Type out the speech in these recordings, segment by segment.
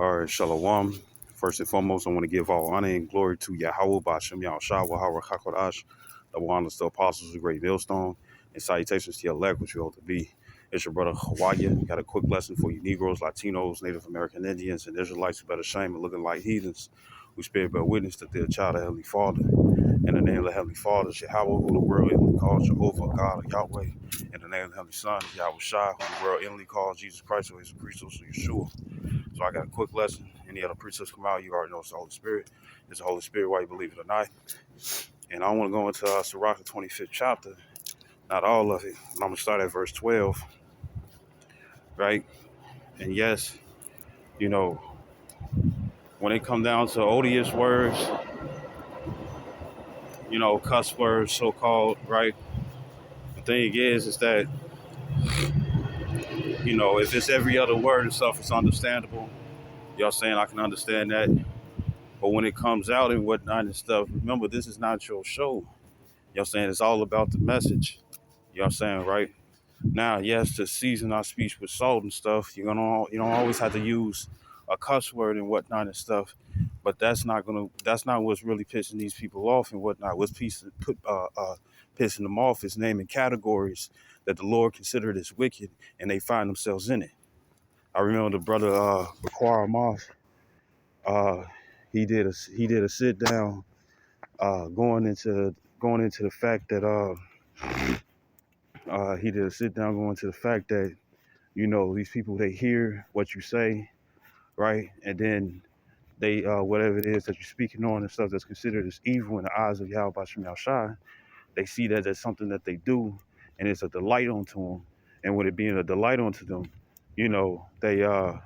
All right, Shalom. First and foremost, I want to give all honor and glory to Yahweh, Bashem Yahushua, Wahara Hakodash, the one honors the apostles of the great millstone, and salutations to your elect, which you ought to be. It's your brother Hawaii. Got a quick lesson for you Negroes, Latinos, Native American Indians, and Israelites who better shame and looking like heathens, who spirit bear witness that they're a child of Heavenly Father. In the name of the Heavenly Father, Yahweh, who the world inly calls Jehovah, God, or Yahweh. In the name of the Heavenly Son, Yahweh Shai, who the world inly calls Jesus Christ, or Jesus Christos, or Yeshua. So I got a quick lesson. Any other precepts come out, you already know it's the Holy Spirit. It's the Holy Spirit, whether you believe it or not. And I want to go into Sirach.Ch.25th chapter, not all of it. But I'm going to start at verse 12, right? And yes, you know, when it come down to odious words, cuss words, so-called, right? The thing is that, if it's every other word and stuff, it's understandable. Y'all saying I can understand that. But when it comes out and whatnot and stuff, remember, this is not your show. Y'all saying it's all about the message. Y'all saying, right? Now, yes, to season our speech with salt and stuff, you don't always have to use a cuss word and whatnot and stuff. But that's not what's really pissing these people off and whatnot. What's pissing them off is naming categories that the Lord considered as wicked, and they find themselves in it. I remember the brother Baquar Moss. He did a sit down, going into the fact that he did a sit down going to the fact that, these people, they hear what you say, right? And then they, whatever it is that you're speaking on and stuff that's considered as evil in the eyes of Yahweh Bashem Yahushua, they see that as something that they do, and it's a delight unto them. And with it being a delight unto them, they, uh,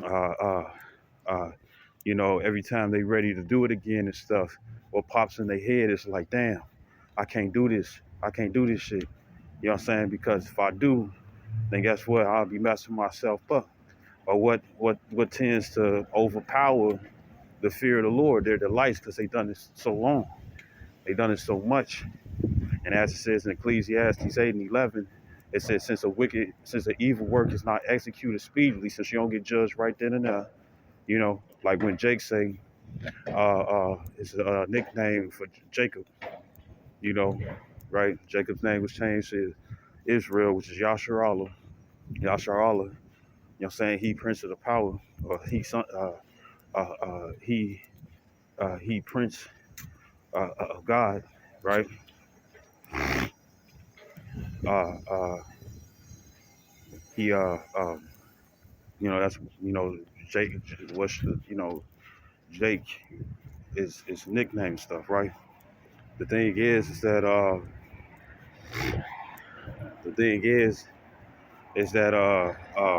uh, uh, every time they ready to do it again and stuff, what pops in their head is like, damn, I can't do this. I can't do this shit. You know what I'm saying? Because if I do, then guess what? I'll be messing myself up. But what tends to overpower the fear of the Lord? Their delights, because they done this so long. They done it so much. And as it says in Ecclesiastes 8 and 11, it says, since an evil work is not executed speedily, since you don't get judged right then and there, like when Jake say, it's a nickname for Jacob, right? Jacob's name was changed to Israel, which is Yasharallah. Yasharallah, what I'm saying? He prince of the power, or he son, he prince of God, right? Uh, uh, he that's Jake. What's Jake is nickname stuff, right? The thing is that the thing is that uh, uh,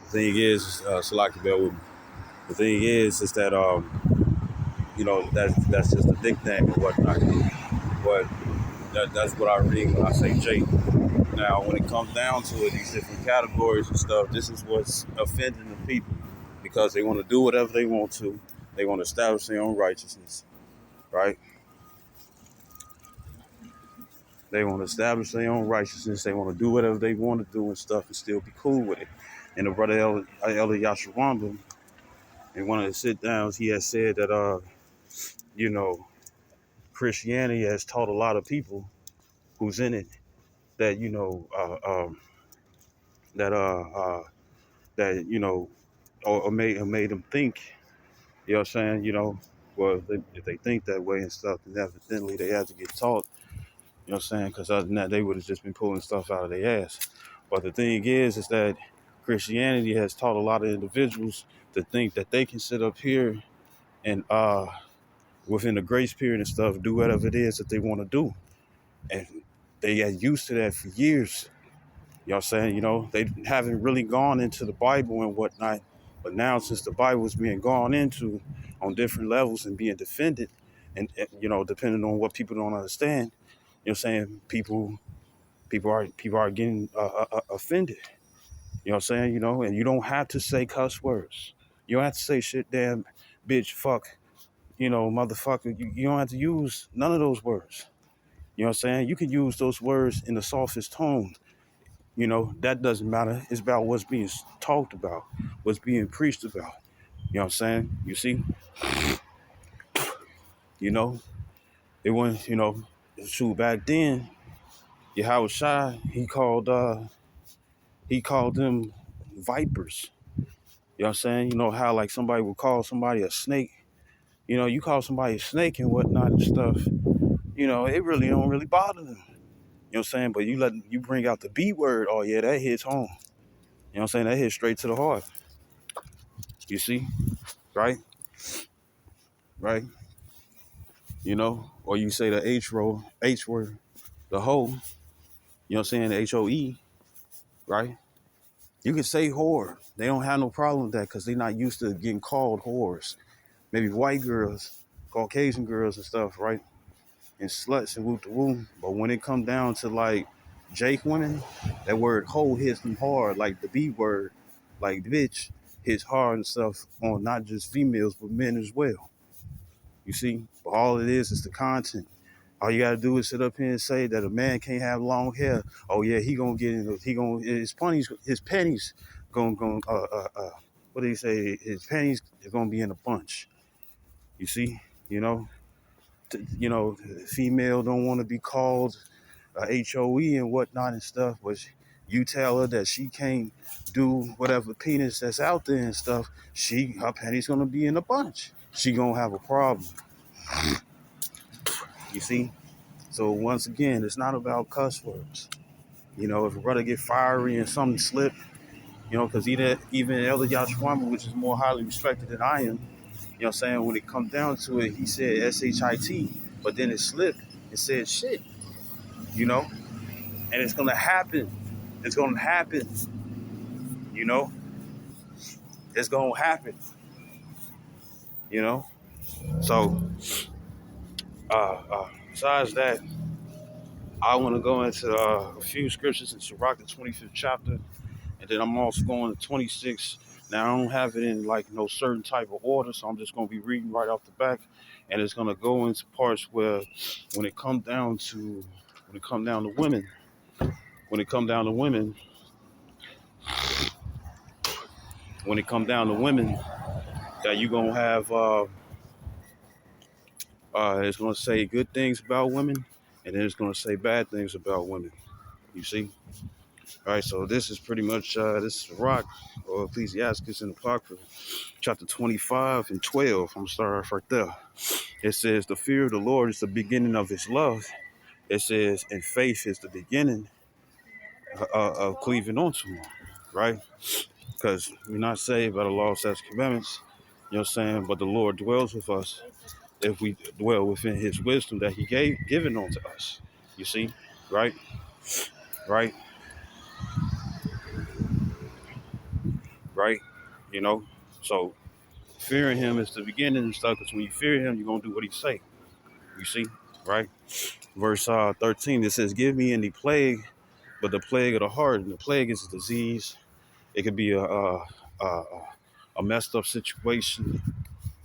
the thing is, Salaki bear with me. The thing is that that's just a nickname and whatnot. But that's what I read when I say Jake. Now, when it comes down to it, these different categories and stuff, this is what's offending the people, because they want to do whatever they want to. They want to establish their own righteousness, right? They want to establish their own righteousness. They want to do whatever they want to do and stuff and still be cool with it. And the brother Elder Yashawamba, in one of the sit downs, he has said that, Christianity has taught a lot of people who's in it that, that, that, or made them think, you know what I'm saying, well, if they think that way and stuff, then evidently they have to get taught, you know what I'm saying, because other than that, they would have just been pulling stuff out of their ass. But the thing is that Christianity has taught a lot of individuals to think that they can sit up here and, within the grace period and stuff, do whatever it is that they want to do. And they got used to that for years. You know what I'm saying? They haven't really gone into the Bible and whatnot. But now, since the Bible is being gone into on different levels and being defended, and depending on what people don't understand, you know what I'm saying? People are getting offended. You know what I'm saying? And you don't have to say cuss words. You don't have to say shit, damn, bitch, fuck. motherfucker, you don't have to use none of those words. You know what I'm saying? You can use those words in the softest tone. That doesn't matter. It's about what's being talked about, what's being preached about. You know what I'm saying? You see, you know, it wasn't, shoot, back then, Yahweh Shai, he called them vipers. You know what I'm saying? You know how like somebody would call somebody a snake. You call somebody a snake and whatnot and stuff. It really don't really bother them. You know what I'm saying? But you bring out the B word, oh yeah, that hits home. You know what I'm saying? That hits straight to the heart. You see? Right? Right? Or you say the H word, the hoe, you know what I'm saying? The HOE, right? You can say whore. They don't have no problem with that because they're not used to getting called whores. Maybe white girls, Caucasian girls and stuff, right? And sluts and whoop the woo. But when it come down to like Jake women, that word hoe hits them hard, like the B word, like bitch hits hard and stuff on not just females but men as well. You see? But all it is the content. All you gotta do is sit up here and say that a man can't have long hair. Oh yeah, his pennies gonna what do you say? His pennies are gonna be in a bunch. You see, female don't want to be called HOE and whatnot and stuff, but you tell her that she can't do whatever penis that's out there and stuff. Her pennies gonna be in a bunch. She gonna have a problem. You see. So once again, it's not about cuss words. If a brother get fiery and something slip, because even Elder Yashwama, which is more highly respected than I am, you know what I'm saying? When it comes down to it, he said SHIT, but then it slipped and said shit, you know? And it's gonna happen. It's gonna happen, you know? It's gonna happen, you know? So, besides that, I want to go into a few scriptures in Sirach, the 25th chapter. And then I'm also going to 26. Now I don't have it in like no certain type of order, so I'm just going to be reading right off the back, and it's going to go into parts where, when it come down to women, when it come down to women, when it come down to women, that you gonna have, it's going to say good things about women, and then it's going to say bad things about women. You see, all right. So this is pretty much this is Rock or Ecclesiastes in the Apocrypha, chapter 25 and 12. I'm sorry right there. It says, the fear of the Lord is the beginning of his love. It says, and faith is the beginning of cleaving onto him, right? Because we're not saved by the law, statutes, commandments, you know what I'm saying? But the Lord dwells with us if we dwell within his wisdom that he given unto us. You see, right? Right? Right? You know? So fearing him is the beginning and stuff, because when you fear him, you're going to do what he say. You see? Right? Verse 13, it says, give me any plague but the plague of the heart, and the plague is a disease. It could be a messed up situation.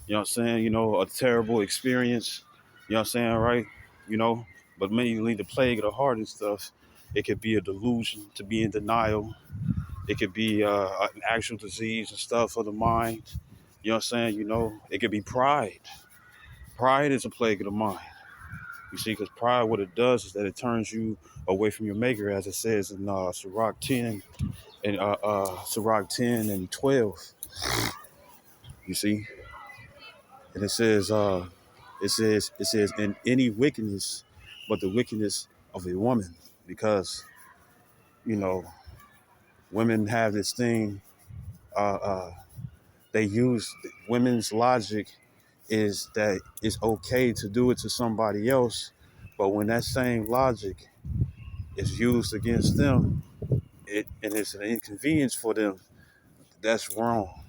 You know what I'm saying? A terrible experience. You know what I'm saying, right? But mainly the plague of the heart and stuff. It could be a delusion, to be in denial. It could be an actual disease and stuff of the mind. You know what I'm saying? It could be pride. Pride is a plague of the mind. You see, because pride, what it does is that it turns you away from your maker, as it says in Sirach 10 and Sirach 10 and 12. You see, and it says in any wickedness, but the wickedness of a woman, because you know women have this thing. They use women's logic is that it's okay to do it to somebody else, but when that same logic is used against them, and it's an inconvenience for them, that's wrong,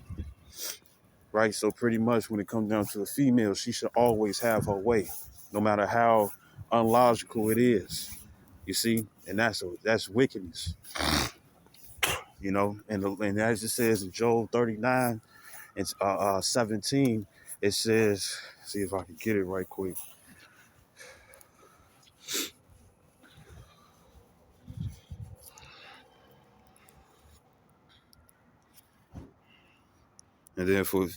right? So pretty much when it comes down to a female, she should always have her way, no matter how unlogical it is. You see, and that's wickedness, And as it says in Job 39 and 17, It says, see if I can get it right quick. And then for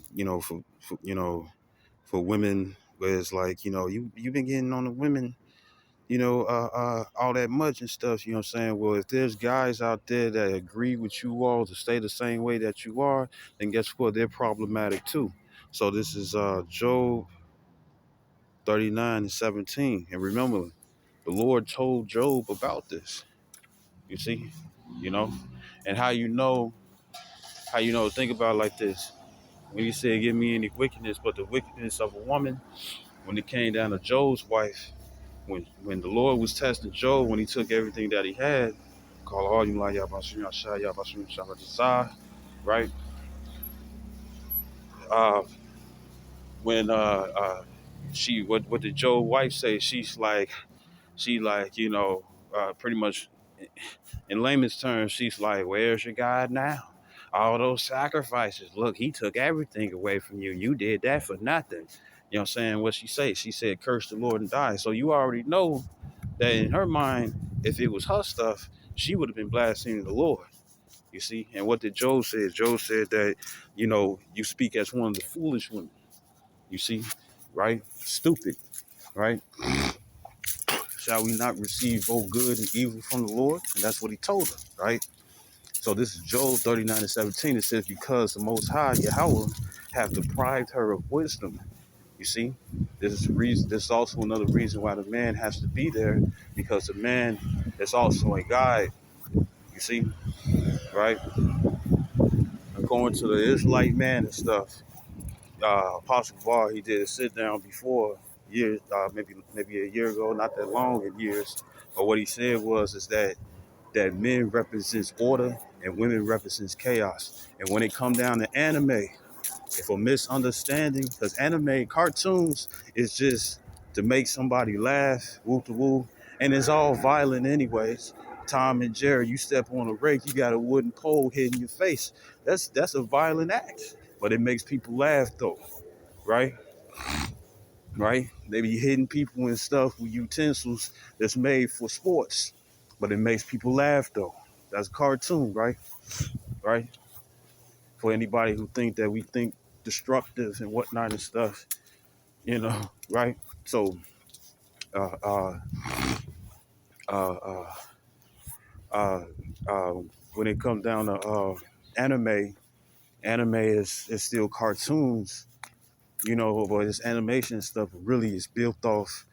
women, where it's like, you've been getting on the women, all that much and stuff, you know what I'm saying? Well, if there's guys out there that agree with you all to stay the same way that you are, then guess what? They're problematic too. So this is Job 39:17. And remember, the Lord told Job about this. You see, you know, and think about it like this. When he said, give me any wickedness but the wickedness of a woman, when it came down to Job's wife, when the Lord was testing Job, when he took everything that he had, call all you like right? Uh, when what did Job's wife say? Pretty much in layman's terms, she's like, where's your God now? All those sacrifices. Look, he took everything away from you. You did that for nothing. You know what I'm saying? What she say? She said, curse the Lord and die. So you already know that in her mind, if it was her stuff, she would have been blaspheming the Lord. You see? And what did Job say? Job said that, you speak as one of the foolish women. You see? Right? Stupid. Right? Shall we not receive both good and evil from the Lord? And that's what he told her. Right? So this is Job 39:17. It says, because the Most High, Yahweh, have deprived her of wisdom. You see, this is the reason. This is also another reason why the man has to be there, because the man is also a guide. You see, right? According to the Israelite man and stuff, Apostle Bar, he did a sit down before years, maybe a year ago, not that long in years. But what he said is that men represents order and women represents chaos. And when it come down to anime, if a misunderstanding, because anime cartoons is just to make somebody laugh, woo to woo, and it's all violent anyways. Tom and Jerry, you step on a rake, you got a wooden pole hitting your face. That's a violent act, but it makes people laugh though, right? Right? They be hitting people and stuff with utensils that's made for sports, but it makes people laugh though. That's a cartoon, right? Right? For anybody who think that we think destructive and whatnot and stuff, right? So, uh, uh, uh, uh, uh, uh, when it comes down to anime is still cartoons, but this animation stuff really is built off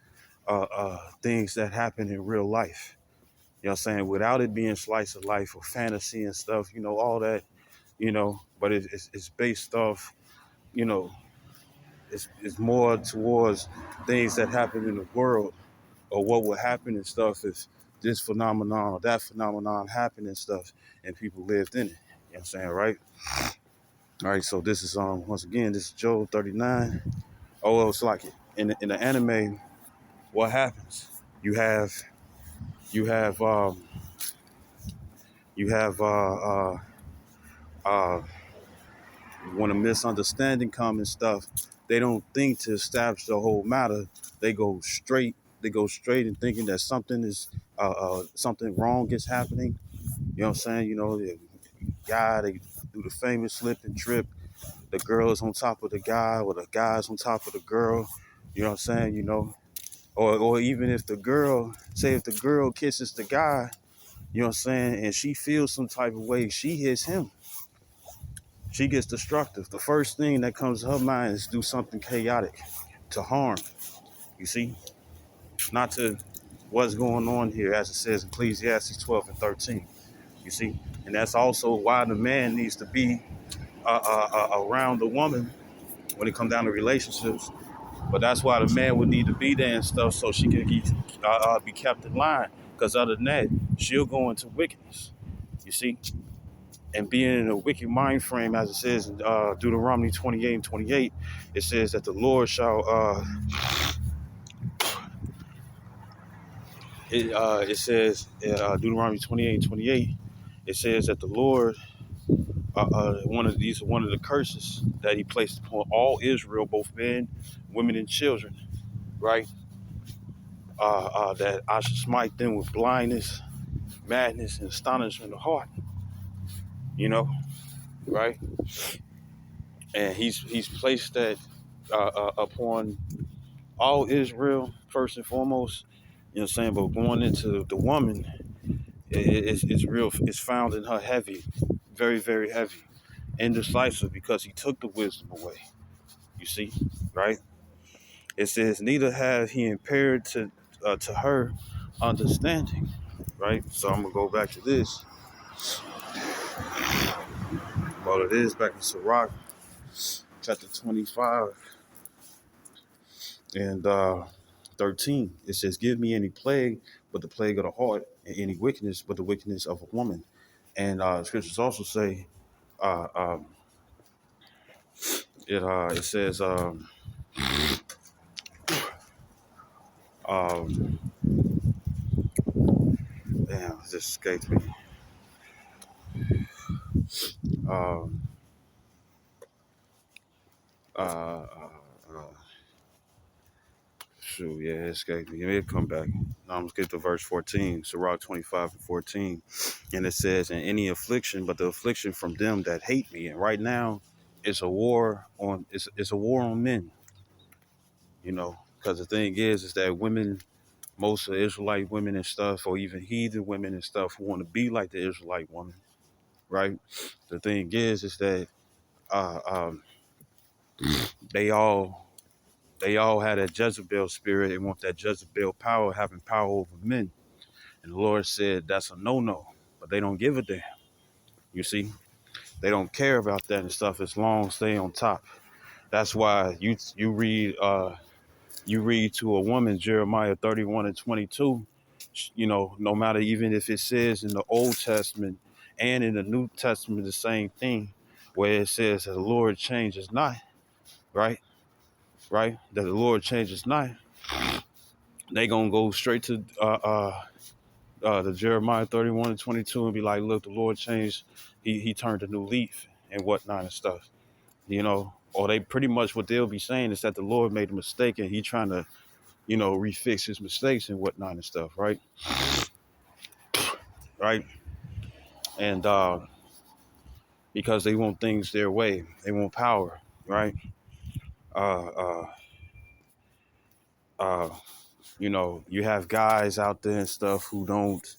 things that happen in real life. You know what I'm saying? Without it being slice of life or fantasy and stuff, all that, but it's based off, you know, it's more towards things that happen in the world or what would happen and stuff if this phenomenon or that phenomenon happened and stuff and people lived in it. You know what I'm saying, right? All right, so this is once again, this is Job 39. Oh, well, it's like it. In the anime, what happens? You have you have you have uh when a misunderstanding comes and stuff, they don't think to establish the whole matter. They go straight. They go straight in thinking that something wrong is happening. You know what I'm saying? The guy, they do the famous slip and trip. The girl is on top of the guy, or the guy's on top of the girl. You know what I'm saying? Or even if if the girl kisses the guy, you know what I'm saying, and she feels some type of way, she hits him. She gets destructive. The first thing that comes to her mind is do something chaotic to harm. You see, not to what's going on here, as it says in Ecclesiastes 12:13. You see, and that's also why the man needs to be around the woman when it comes down to relationships. But that's why the man would need to be there and stuff so she can be kept in line. Because other than that, she'll go into wickedness. You see, and being in a wicked mind frame, as it says in Deuteronomy 28:28, it says that the Lord shall. It says Deuteronomy 28:28. It says that the Lord One of these, one of the curses that he placed upon all Israel, both men, women, and children. Right? That I should smite them with blindness, madness, and astonishment of heart. You know, right? And he's placed that upon all Israel first and foremost. You know what I'm saying? But going into the woman, it's real. It's found in her heavy, very, very heavy, indecisive, because he took the wisdom away. You see, right? It says, neither have he impaired to her understanding. Right? So I'm gonna go back to this. Well, it is back in Sirach, chapter 25 and 13. It says, give me any plague but the plague of the heart, and any wickedness but the wickedness of a woman. And scriptures also say, uh, um, it says, um, damn, it just escaped me. Um, uh, uh, uh, Shoot, yeah, it escaped me. It'll come back. Now I'm gonna get to verse 14, Sirach 25 and 14. And it says, in any affliction, but the affliction from them that hate me. And right now, it's a war on men, you know, because the thing is that women, most of the Israelite women and stuff, or even heathen women and stuff, who want to be like the Israelite woman, right? The thing is that uh, um, they all had a Jezebel spirit. They want that Jezebel power, having power over men. And the Lord said that's a no-no, but they don't give a damn. You see, they don't care about that and stuff as long as they on top. That's why you read to a woman Jeremiah 31 and 22. You know, no matter, even if it says in the Old Testament and in the New Testament the same thing, where it says that the Lord changes not, right? Right? That the Lord changes not. They gonna go straight to the Jeremiah 31 and 22 and be like, look, the Lord changed, he turned a new leaf and whatnot and stuff, you know. Or they pretty much, what they'll be saying is that the Lord made a mistake and he trying to, you know, refix his mistakes and whatnot and stuff, right? Right. And because they want things their way, they want power, right? Uh uh uh you know, you have guys out there and stuff who don't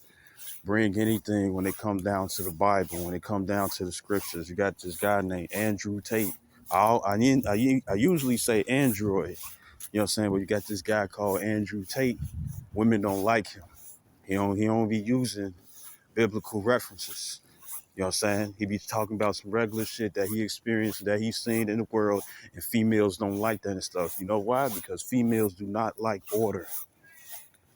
bring anything when it comes down to the Bible, when it comes down to the scriptures. You got this guy named Andrew Tate. I usually say Android, you know what I'm saying? But you got this guy called Andrew Tate. Women don't like him. He don't be using biblical references. You know what I'm saying? He be talking about some regular shit that he experienced, that he's seen in the world, and females don't like that and stuff. You know why? Because females do not like order,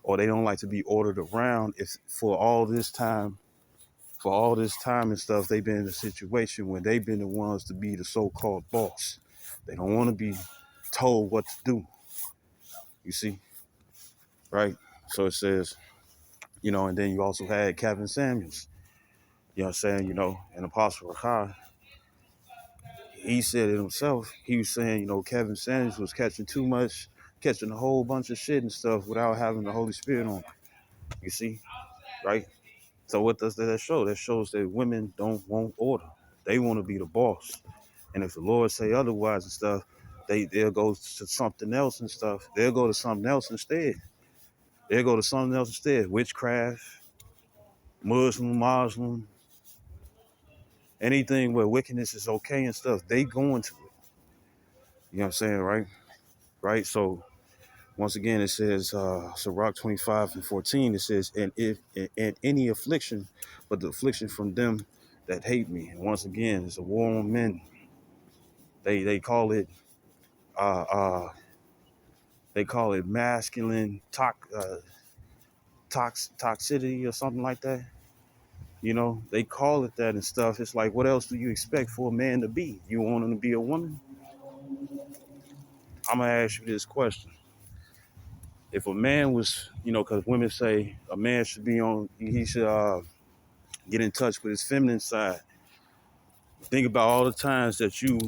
or they don't like to be ordered around. If for all this time and stuff, they've been in a situation where they've been the ones to be the so-called boss. They don't want to be told what to do. You see, right? So it says, you know, and then you also had Kevin Samuels. You know what I'm saying? You know, and Apostle Rakai, he said it himself. He was saying, you know, Kevin Samuels was catching a whole bunch of shit and stuff without having the Holy Spirit on him. You see, right? So what does that show? That shows that women don't want order. They want to be the boss. And if the Lord say otherwise and stuff, they'll go to something else and stuff. They'll go to something else instead. They'll go to something else instead. Witchcraft, Muslim, anything where wickedness is okay and stuff, they go into it. You know what I'm saying, right? Right? So once again, it says, Sirach 25 and 14, it says, and any affliction, but the affliction from them that hate me. And once again, it's a war on men. They call it uh, uh, they call it masculine toxicity or something like that. You know, they call it that and stuff. It's like, what else do you expect for a man to be? You want him to be a woman? I'm gonna ask you this question: if a man was, you know, because women say a man should be on, he should get in touch with his feminine side. Think about all the times that you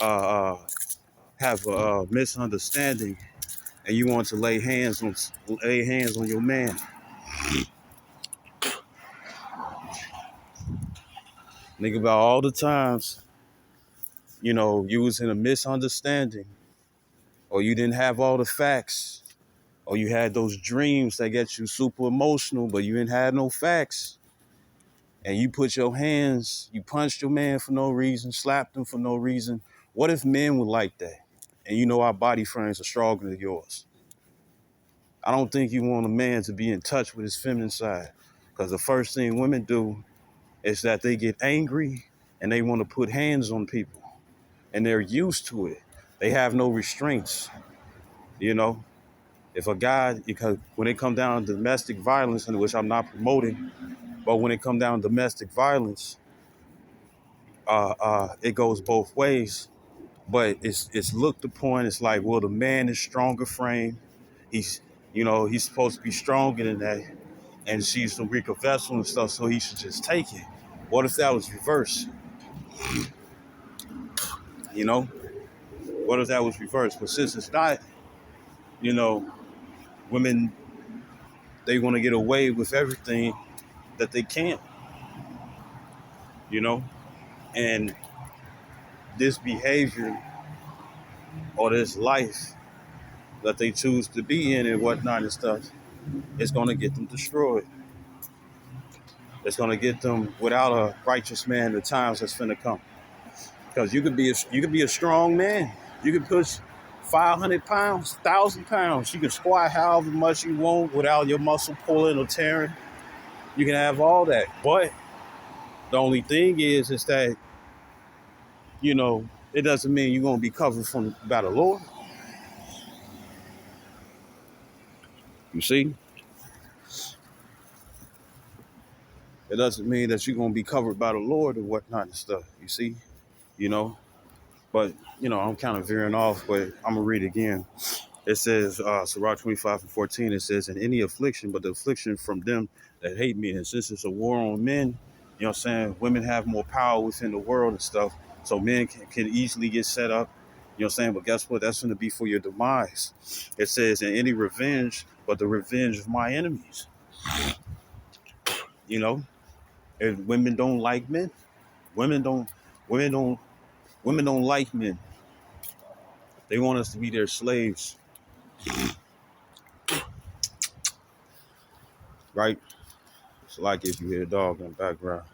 uh, have a misunderstanding and you want to lay hands on your man. Think about all the times, you was in a misunderstanding, or you didn't have all the facts, or you had those dreams that get you super emotional, but you didn't have no facts. And you you punched your man for no reason, slapped him for no reason. What if men were like that? And our body frames are stronger than yours. I don't think you want a man to be in touch with his feminine side. Because the first thing women do is that they get angry and they want to put hands on people. And they're used to it. They have no restraints. You know, if a guy, because when it comes down to domestic violence, in which I'm not promoting, but when it comes down to domestic violence, it goes both ways. But it's looked upon. It's like, well, the man is stronger frame. He's he's supposed to be stronger than that, and she's the weaker vessel and stuff. So he should just take it. What if that was reversed? You know, what if that was reversed? But since it's not, you know, women, they want to get away with everything that they can't. You know, and this behavior or this life that they choose to be in and whatnot and stuff, it's going to get them destroyed. It's going to get them without a righteous man. The times that's finna come, because you could be a strong man. You could push 500 pounds, 1,000 pounds. You can squat however much you want without your muscle pulling or tearing. You can have all that, but the only thing is that it doesn't mean you're gonna be covered from by the Lord. You see, it doesn't mean that you're gonna be covered by the Lord or whatnot and stuff. You see, you know, but I'm kind of veering off, but I'm gonna read again. It says, Sirach.Ch.25th-14, it says, in any affliction, but the affliction from them that hate me. And since it's a war on men, what I'm saying, women have more power within the world and stuff. So men can easily get set up, what I'm saying? But guess what? That's going to be for your demise. It says, in any revenge, but the revenge of my enemies. You know, and women don't like men. Women don't, women don't, women don't like men. They want us to be their slaves, right? It's like if you hear a dog in the background.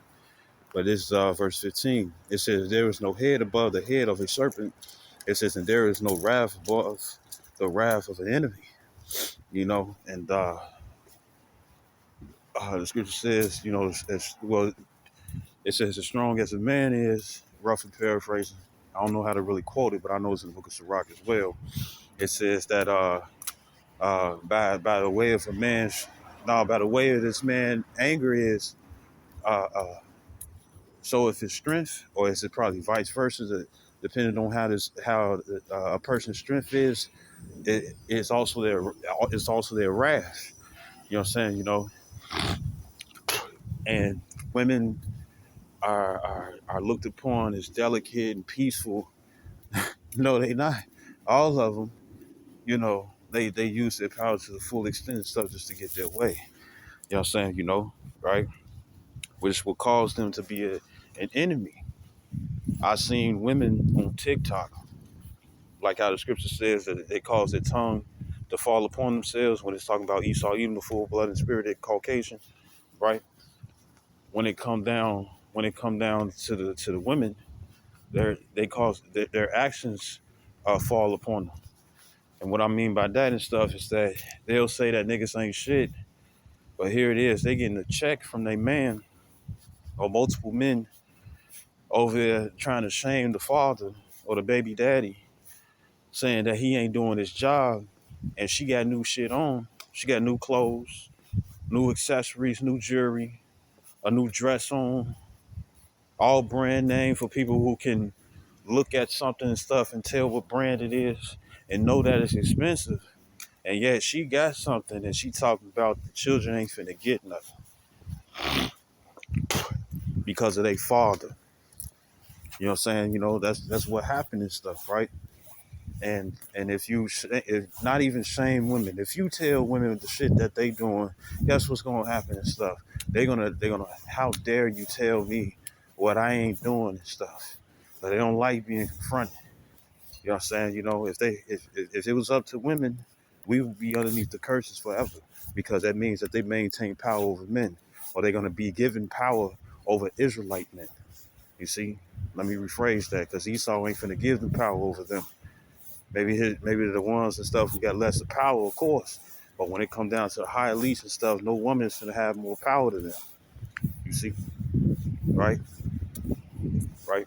But this is verse 15. It says, there is no head above the head of a serpent. It says, and there is no wrath above the wrath of an enemy. And the scripture says, well, it says, as strong as a man is, roughly paraphrasing. I don't know how to really quote it, but I know it's in the book of Sirach as well. It says that by the way of a man's, no, by the way of this man, anger is, uh, uh, so if it's strength, or is it probably vice versa, depending on how a person's strength is, it's also their wrath. You know what I'm saying? And women are looked upon as delicate and peaceful. No, they not. All of them, they use their power to the full extent and stuff just to get their way. You know what I'm saying? Right? Which will cause them to be an enemy. I've seen women on TikTok, like how the scripture says that it caused their tongue to fall upon themselves when it's talking about Esau eating the full blood and spirited Caucasian, right? When it come down to the women, their actions fall upon them. And what I mean by that and stuff is that they'll say that niggas ain't shit, but here it is, they getting a check from their man or multiple men over there trying to shame the father or the baby daddy, saying that he ain't doing his job, and she got new shit on. She got new clothes, new accessories, new jewelry, a new dress on, all brand name for people who can look at something and stuff and tell what brand it is and know that it's expensive. And yet she got something and she talking about the children ain't finna get nothing because of their father. You know what I'm saying? That's what happened and stuff, right? And if not even shame women, if you tell women the shit that they doing, guess what's gonna happen and stuff? They're gonna how dare you tell me what I ain't doing and stuff. But they don't like being confronted. You know what I'm saying? If it was up to women, we would be underneath the curses forever, because that means that they maintain power over men, or they're gonna be given power over Israelite men. You see? Let me rephrase that, because Esau ain't finna give them power over them. Maybe the ones and stuff who got less of power, of course. But when it come down to the high elites and stuff, no woman's gonna have more power than them. You see, right? Right.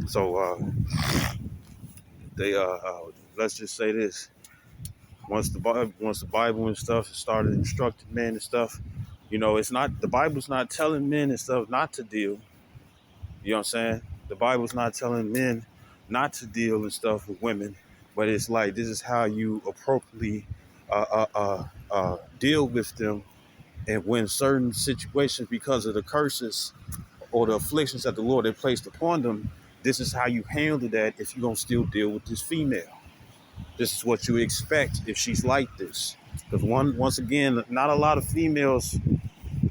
So they let's just say this: once the Bible and stuff started instructing men and stuff, it's not the Bible's not telling men and stuff not to deal. You know what I'm saying? The Bible's not telling men not to deal and stuff with women, but it's like this is how you appropriately deal with them. And when certain situations, because of the curses or the afflictions that the Lord had placed upon them, this is how you handle that if you're going to still deal with this female. This is what you expect if she's like this. Because once again, not a lot of females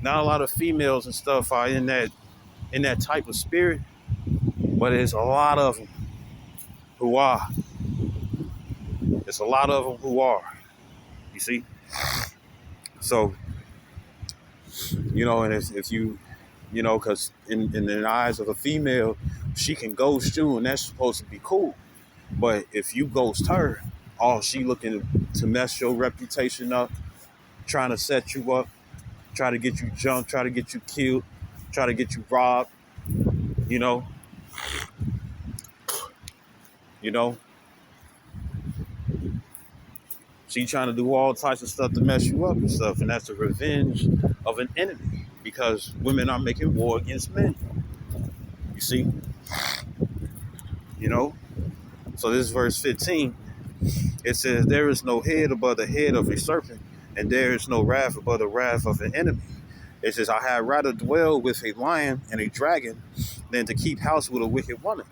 and stuff are in that type of spirit, but there's a lot of them who are. There's a lot of them who are. You see? So, and if you, because in the eyes of a female, she can ghost you, and that's supposed to be cool. But if you ghost her, she looking to mess your reputation up, trying to set you up, try to get you jumped, try to get you killed, try to get you robbed, you know, you know. She trying to do all types of stuff to mess you up and stuff, and that's the revenge of an enemy, because women are making war against men. You see, you know. So this is verse 15. It says, "There is no head above the head of a serpent, and there is no wrath above the wrath of an enemy." It says, "I had rather dwell with a lion and a dragon than to keep house with a wicked woman."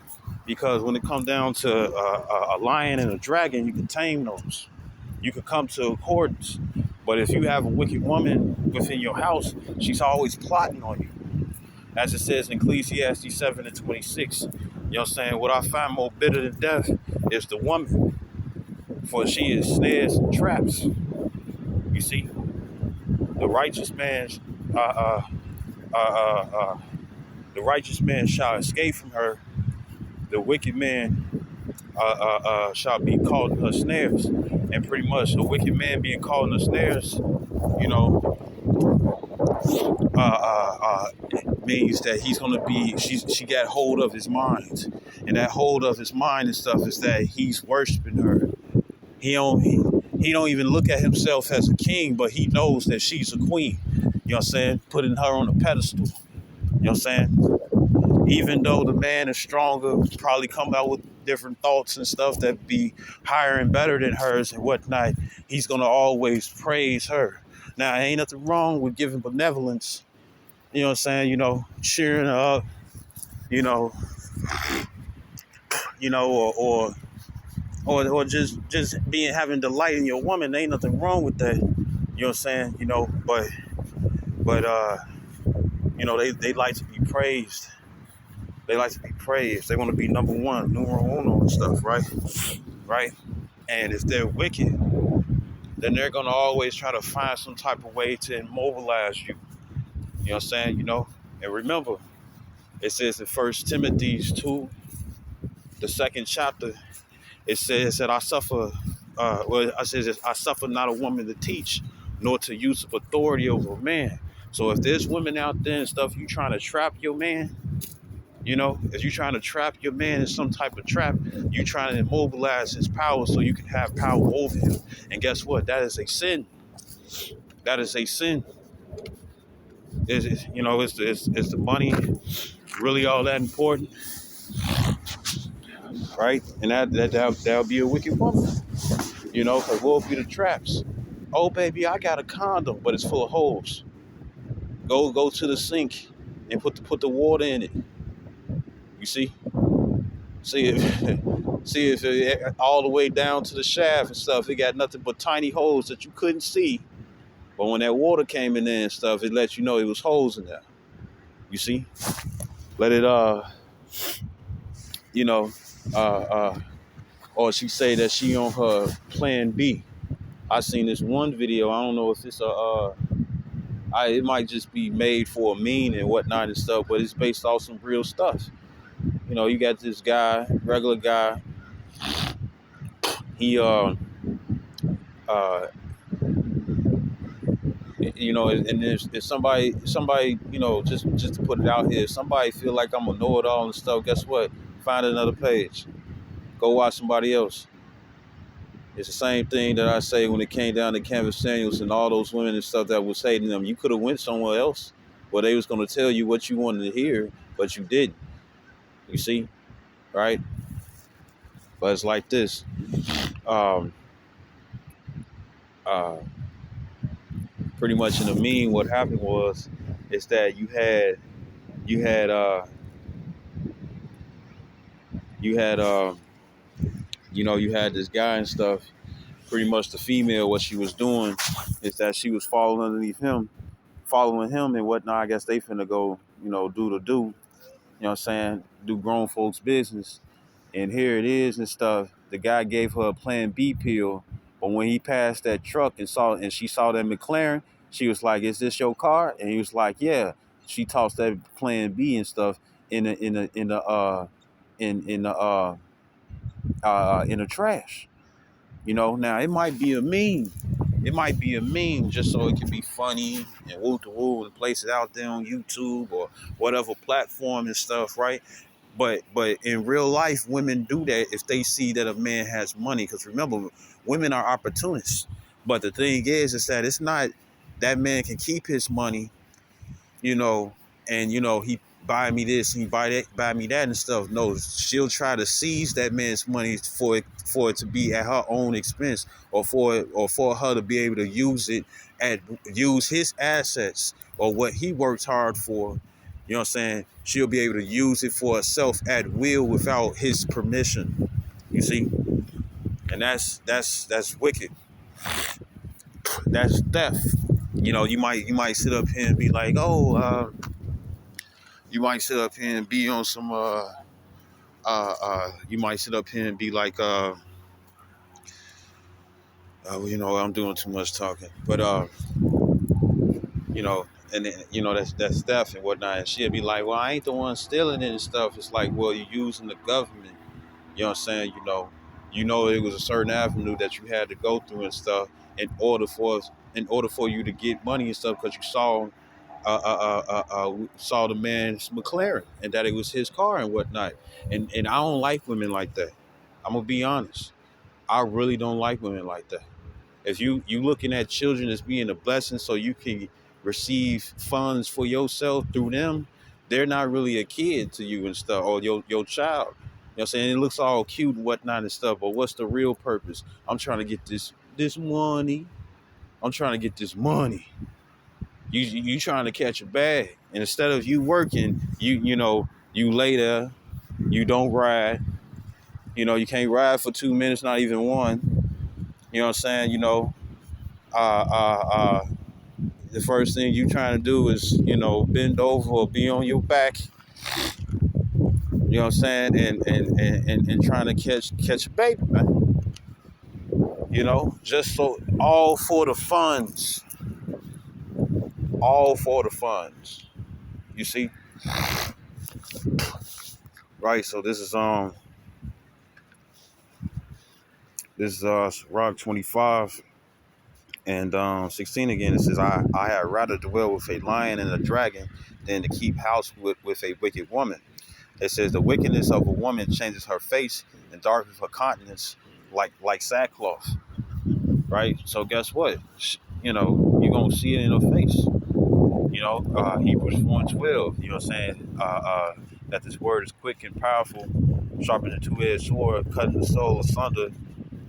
Because when it comes down to a lion and a dragon, you can tame those. You can come to accordance. But if you have a wicked woman within your house, she's always plotting on you. As it says in Ecclesiastes 7:26, you know what I'm saying? What I find more bitter than death is the woman, for she is snares and traps. You see, the righteous man, uh, uh, uh, uh, uh, the righteous man shall escape from her. The wicked man shall be caught in her snares. And pretty much the wicked man being caught in the snares, you know, means that he's gonna be. She got hold of his mind, and that hold of his mind and stuff is that he's worshiping her. He don't even look at himself as a king, but he knows that she's a queen. You know what I'm saying? Putting her on a pedestal. You know what I'm saying? Even though the man is stronger, probably come out with different thoughts and stuff that be higher and better than hers and whatnot, he's gonna always praise her. Now, ain't nothing wrong with giving benevolence. You know what I'm saying? Cheering her up. You know, or just being having delight in your woman. Ain't nothing wrong with that. You know what I'm saying? But they like to be praised. They like to be praised. They want to be number one, numero uno and stuff, right? Right? And if they're wicked, then they're gonna always try to find some type of way to immobilize you. You know what I'm saying? And remember, it says in 1 Timothy 2, the second chapter, it says that I suffer not a woman to teach, nor to use of authority over a man. So if there's women out there and stuff, you trying to trap your man, if you're trying to trap your man in some type of trap, you trying to immobilize his power so you can have power over him. And guess what? That is a sin. That is a sin. Is the money really all that important, right? And that'll be a wicked woman, because we'll be the traps. Oh, baby, I got a condom, but it's full of holes. Go to the sink and put the water in it. You see? See if see if it, all the way down to the shaft and stuff, it got nothing but tiny holes that you couldn't see. But when that water came in there and stuff, it let you know it was holes in there. You see? Let it you know, or she say that she on her plan B. I seen this one video. I don't know if it's it might just be made for a meme and whatnot and stuff, but it's based off some real stuff. You know, you got this guy, regular guy. He uh you know, and if somebody, you know, just to put it out here, if somebody feel like I'm a know-it-all and stuff, guess what? Find another page. Go watch somebody else. It's the same thing that I say when it came down to Canvas Samuels and all those women and stuff that was hating them. You could have went somewhere else where they was going to tell you what you wanted to hear, but you didn't. You see, right? But it's like this. Um, uh, Pretty much in the meme, what happened was, is that you had you had you know, you had this guy and stuff. Pretty much the female, what she was doing is that she was following him and whatnot. I guess they finna go, you know, do, you know what I'm saying, do grown folks business. And here it is and stuff. The guy gave her a plan B pill, but when he passed that truck and she saw that McLaren, she was like, "Is this your car?" And he was like, "Yeah." She tossed that plan B and stuff in the trash. You know, now it might be a meme. It might be a meme just so it can be funny and woo to woo and place it out there on YouTube or whatever platform and stuff, right? But in real life, women do that if they see that a man has money. Because remember, women are opportunists. But the thing is that it's not that man can keep his money, you know, and you know he buy me this and he buy me that and stuff. No, she'll try to seize that man's money for it to be at her own expense, or for her to be able to use his assets or what he works hard for. You know what I'm saying? She'll be able to use it for herself at will without his permission. You see, and that's wicked. That's theft. You know, you might sit up here and be like, oh. You might sit up here and be on some you might sit up here and be like you know, I'm doing too much talking, but you know, and then, you know, that's stuff and whatnot, and she'll be like, well, I ain't the one stealing it and stuff. It's like, well, you're using the government, you know what I'm saying? You know it was a certain avenue that you had to go through and stuff in order for you to get money and stuff, because you saw the man's McLaren and that it was his car and whatnot. And I don't like women like that. I'm gonna be honest. I really don't like women like that. If you looking at children as being a blessing so you can receive funds for yourself through them, they're not really a kid to you and stuff, or your child. You know what I'm saying? It looks all cute and whatnot and stuff, but what's the real purpose? I'm trying to get this money. I'm trying to get this money. You trying to catch a bag, and instead of you working, you know, you lay there, you don't ride. You know, you can't ride for 2 minutes, not even one. You know what I'm saying? You know, uh, uh, uh, the first thing you trying to do is, you know, bend over or be on your back. You know what I'm saying? And trying to catch a baby, man. You know, just so all for the funds, all for the funds. You see, right? So this is Sirach.Ch.25th and 16 again. It says, I had rather dwell with a lion and a dragon than to keep house with a wicked woman. It says the wickedness of a woman changes her face and darkens her countenance like sackcloth. Right? So guess what? You know, you're gonna see it in her face. You know, Hebrews 4:12, you know what I'm saying? That this word is quick and powerful, sharper than a two-edged sword, cutting the soul asunder,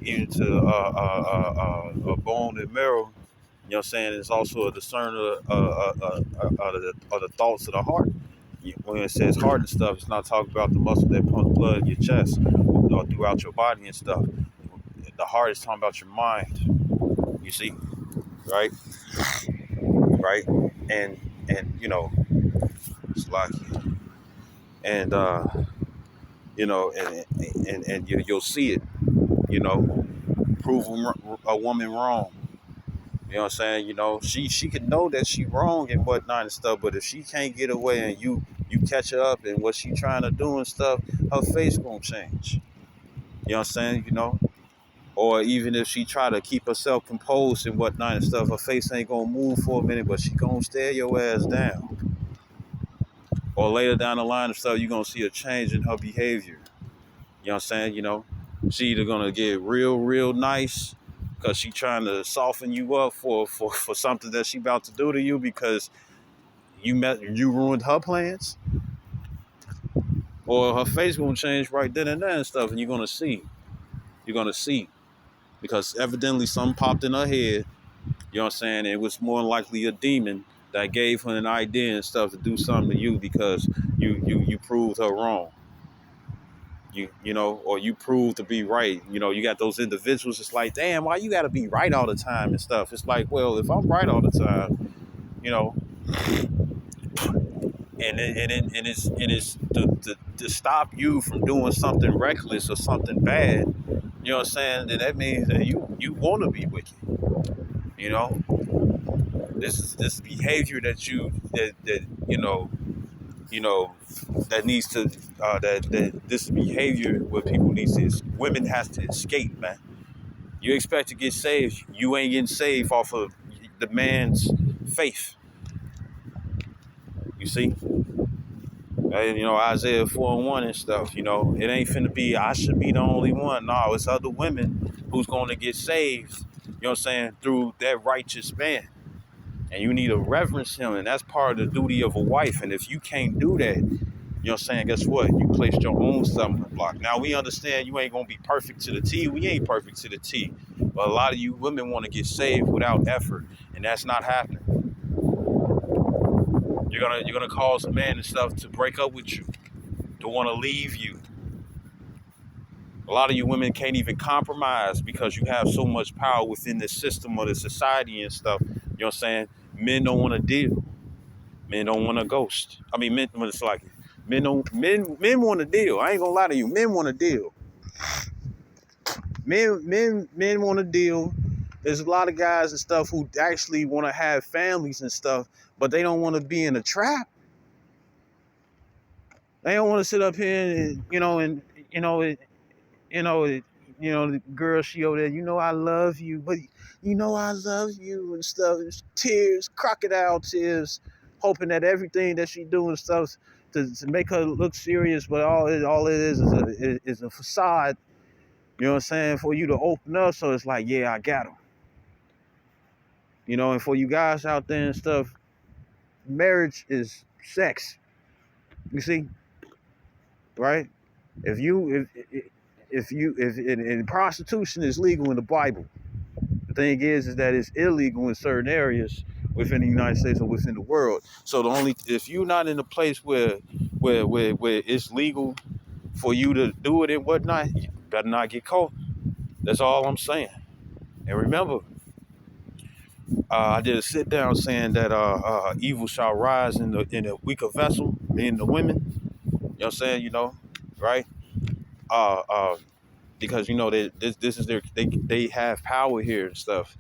even to a bone and marrow. You know what I'm saying? It's also a discerner of the thoughts of the heart. when it says heart and stuff, it's not talking about the muscle that pumps blood in your chest or throughout your body and stuff. The heart is talking about your mind. You see, right, right, and it's like, and and you'll see it. Prove a woman wrong. You know what I'm saying? She could know that she wrong and whatnot and stuff, but if she can't get away and you catch her up in what she trying to do and stuff, her face won't change. You know what I'm saying? Or even if she try to keep herself composed and whatnot and stuff, her face ain't gonna move for a minute, but she gonna stare your ass down. Or later down the line and stuff, you gonna see a change in her behavior. You know what I'm saying? She either gonna get real nice because she trying to soften you up for something that she about to do to you because you ruined her plans, or her face gonna change right then and there and stuff, and you're gonna see because evidently something popped in her head. You know what I'm saying? It was more than likely a demon that gave her an idea and stuff to do something to you because you proved her wrong. Or you prove to be right. You got those individuals. It's like, damn, why you got to be right all the time and stuff. It's like, well, if I'm right all the time, you know, and it's to stop you from doing something reckless or something bad. You know what I'm saying? Then that means that you want to be wicked. You know, this behavior that that needs to that this behavior where people need to women has to escape, man. You expect to get saved, you ain't getting saved off of the man's faith. You see? And, Isaiah 4:1 and stuff, it ain't finna be, I should be the only one. No, it's other women who's going to get saved, what I'm saying, through that righteous man. And you need to reverence him, and that's part of the duty of a wife. And if you can't do that, what I'm saying, guess what? You placed your own stumbling block. Now, we understand you ain't going to be perfect to the T. We ain't perfect to the T. But a lot of you women want to get saved without effort, and that's not happening. You're gonna cause a man and stuff to break up with you, to want to leave you. A lot of you women can't even compromise because you have so much power within the system of the society and stuff. You know what I'm saying? Men don't want to deal. Men don't want to ghost. I mean, men, when it's like, men want to deal. I ain't gonna lie to you. Men want to deal. Men want to deal. There's a lot of guys and stuff who actually want to have families and stuff, but they don't want to be in a trap. They don't want to sit up here and the girl, she over there, I love you, but I love you and stuff. It's tears, crocodile tears, hoping that everything that she doing stuff to make her look serious, but all it is a facade. You know what I'm saying? For you to open up, so it's like, yeah, I got him. And for you guys out there and stuff, marriage is sex. You see, right? If prostitution is legal in the Bible, the thing is that it's illegal in certain areas within the United States or within the world. So if you're not in a place where it's legal for you to do it and whatnot, you better not get caught. That's all I'm saying. And remember, I did a sit down saying that evil shall rise in a weaker vessel, meaning the women. You know what I'm saying? Right? Uh, uh, because this is they have power here and stuff.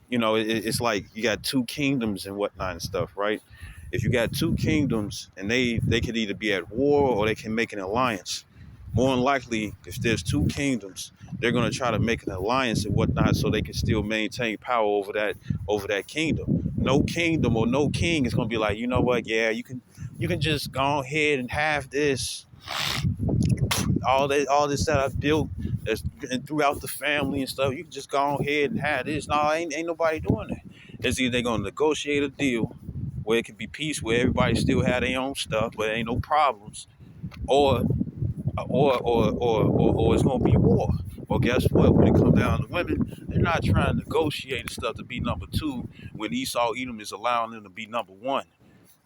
It's like you got two kingdoms and whatnot and stuff, right? If you got two kingdoms and they could either be at war or they can make an alliance. More than likely, if there's two kingdoms, they're gonna try to make an alliance and whatnot so they can still maintain power over that kingdom. No kingdom or no king is gonna be like, you know what? Yeah, you can just go ahead and have this all this that I built that's throughout the family and stuff. You can just go ahead and have this. No, ain't nobody doing that. It's either they're gonna negotiate a deal where it can be peace, where everybody still have their own stuff, but ain't no problems, or it's gonna be war. Well, guess what? When it comes down to women, they're not trying to negotiate and stuff to be number two when Esau Edom is allowing them to be number one.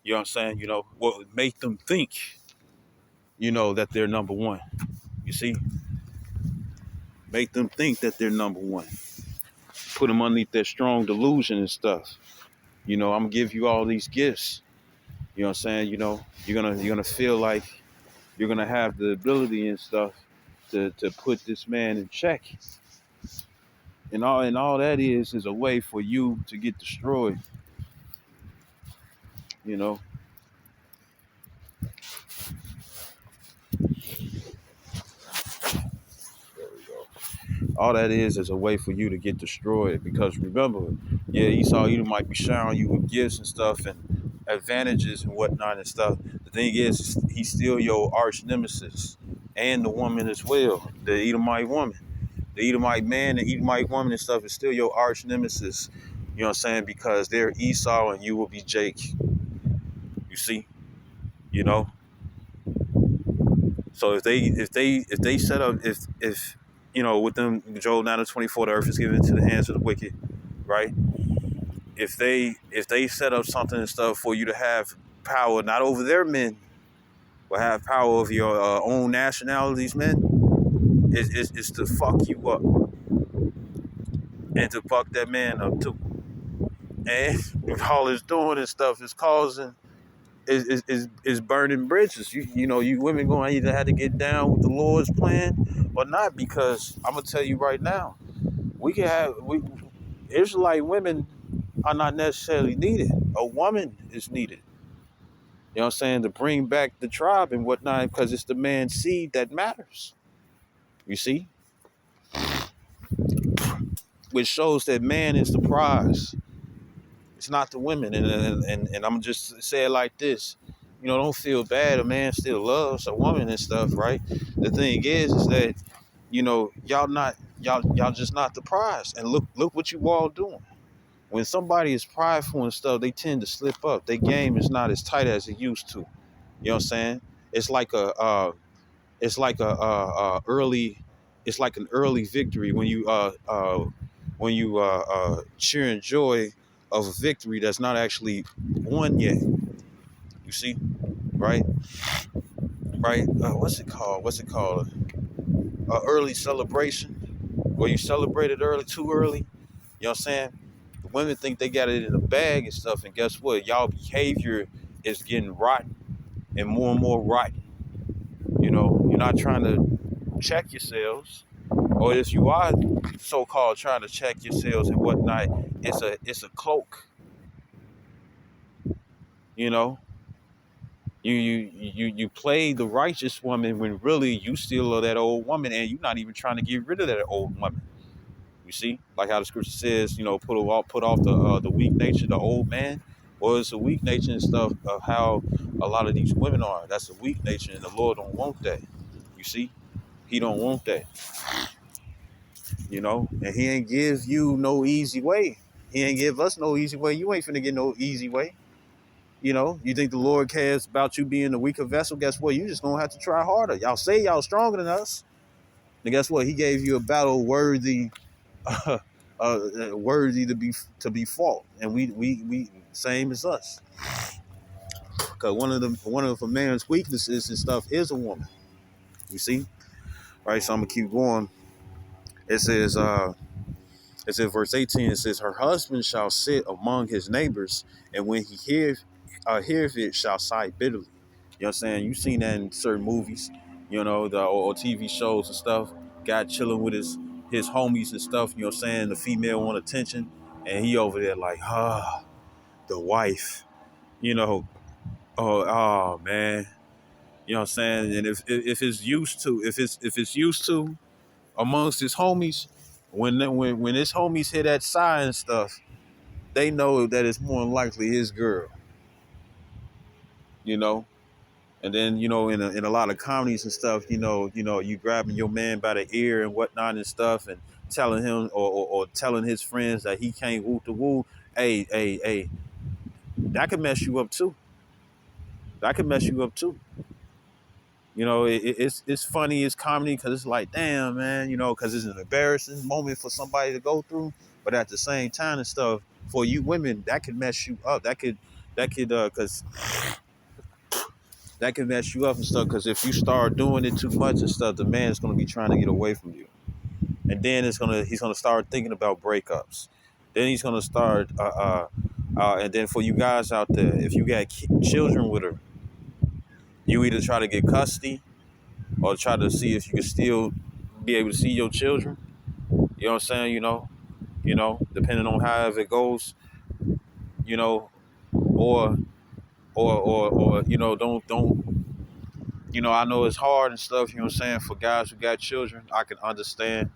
You know what I'm saying? What would make them think, that they're number one. You see? Make them think that they're number one. Put them underneath their strong delusion and stuff. I'm gonna give you all these gifts. You know what I'm saying? You're gonna feel like you're gonna have the ability and stuff to put this man in check. And all that is a way for you to get destroyed. You know, all that is a way for you to get destroyed. Because remember, yeah, Esau, you might be showering you with gifts and stuff and advantages and whatnot and stuff. The thing is, he's still your arch nemesis and the woman as well, the Edomite woman. The Edomite man, the Edomite woman and stuff is still your arch nemesis. You know what I'm saying? Because they're Esau and you will be Jake. You see? You know? So if they set up if with them Joel 9:24, the earth is given into the hands of the wicked, right? If they set up something and stuff for you to have power not over their men, but have power over your own nationalities, men, is to fuck you up and to fuck that man up too. And all it's doing and stuff is causing is burning bridges. You women going to either have to get down with the Lord's plan or not, because I'm gonna tell you right now, we Israelite women are not necessarily needed. A woman is needed. You know what I'm saying, to bring back the tribe and whatnot, because it's the man's seed that matters. You see, which shows that man is the prize. It's not the women. And I'm just say it like this. Don't feel bad. A man still loves a woman and stuff, right? The thing is that, y'all just not the prize. And look what you all doing. When somebody is prideful and stuff, they tend to slip up. Their game is not as tight as it used to. You know what I'm saying? It's like early, it's like an early victory when you cheer and joy of a victory that's not actually won yet. You see, right? Right? What's it called? Early celebration, where you celebrated early, too early. You know what I'm saying? The women think they got it in the bag and stuff, and guess what? Y'all behavior is getting rotten and more rotten. You're not trying to check yourselves, or if you are so-called trying to check yourselves and whatnot, it's a cloak. You know, you play the righteous woman when really you still are that old woman, and you're not even trying to get rid of that old woman. You see, like how the scripture says, put off the weak nature, the old man. Well, it's a weak nature and stuff of how a lot of these women are. That's a weak nature, and the Lord don't want that. You see, He don't want that. And He ain't give you no easy way. He ain't give us no easy way. You ain't finna get no easy way. You think the Lord cares about you being a weaker vessel? Guess what? You just gonna have to try harder. Y'all say y'all stronger than us, and guess what? He gave you a battle worthy, worthy to be fought, and we same as us. Because one of a man's weaknesses and stuff is a woman. You see, right? So I'm gonna keep going. It says, verse 18. It says, her husband shall sit among his neighbors, and when he heareth it, shall sigh bitterly. You know what I'm saying? You've seen that in certain movies, or TV shows and stuff. Guy chilling with his homies and stuff, you know what I'm saying? The female want attention, and he over there like, the wife, you know, oh man. You know what I'm saying? And if it's used to amongst his homies, when his homies hear that sigh and stuff, they know that it's more than likely his girl, you know. And then, in a lot of comedies and stuff, you grabbing your man by the ear and whatnot and stuff, and telling him or telling his friends that he can't woo the woo. Hey, that could mess you up too. That could mess you up too. It's funny, it's comedy, because it's like, damn, man, because it's an embarrassing moment for somebody to go through. But at the same time and stuff, for you women, that could mess you up. cause that can mess you up and stuff. Cause if you start doing it too much and stuff, the man's gonna be trying to get away from you, and then he's gonna start thinking about breakups. Then he's gonna start, and then for you guys out there, if you got children with her, you either try to get custody or try to see if you can still be able to see your children. You know what I'm saying? Depending on however it goes, you know, or don't. I know it's hard and stuff. You know what I'm saying? For guys who got children, I can understand.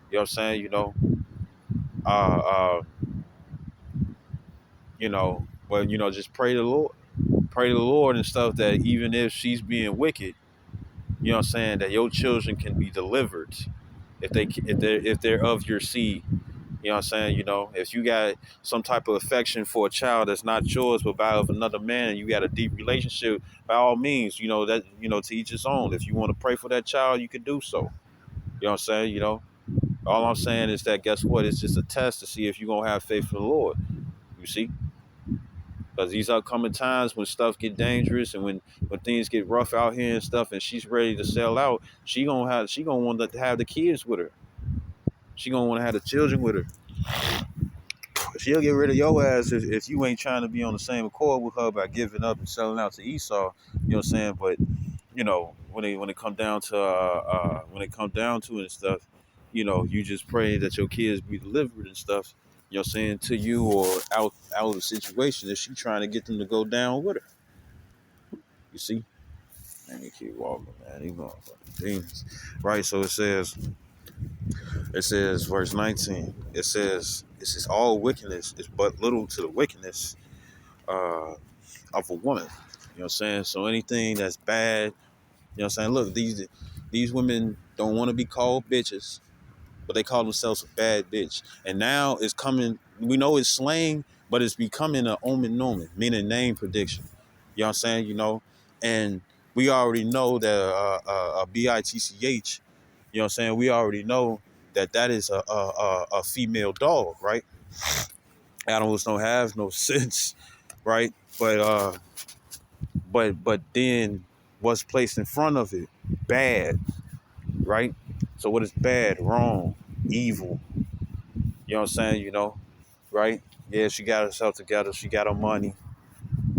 You know what I'm saying? Uh, uh, but just pray to the Lord, pray to the Lord and stuff that even if she's being wicked, you know what I'm saying, that your children can be delivered if they're of your seed. You know what I'm saying? If you got some type of affection for a child that's not yours but by of another man, and you got a deep relationship, by all means, to each his own. If you want to pray for that child, you can do so. You know what I'm saying? All I'm saying is that, guess what? It's just a test to see if you're gonna have faith in the Lord. You see? Because these upcoming times when stuff get dangerous and when things get rough out here and stuff, and she's ready to sell out, she gonna want to have the kids with her. She gonna want to have the children with her. She'll get rid of your ass if you ain't trying to be on the same accord with her by giving up and selling out to Esau. You know what I'm saying? But when it come down to it and stuff, you just pray that your kids be delivered and stuff. You know what I'm saying, to you or out of the situation if she trying to get them to go down with her. You see? Man, you keep walking, man. These motherfucking demons. Right, so it says verse 19. It says all wickedness is but little to the wickedness of a woman. You know what I'm saying? So anything that's bad, you know what I'm saying? Look, these women don't want to be called bitches, but they call themselves a bad bitch. And now it's coming, we know it's slang, but it's becoming an omen, meaning name prediction. You know what I'm saying? And we already know that BITCH, you know what I'm saying? We already know that is a female dog, right? Animals don't have no sense, right? But then what's placed in front of it? Bad, right? So what is bad? Wrong, evil. You know what I'm saying? Right? Yeah, she got herself together. She got her money.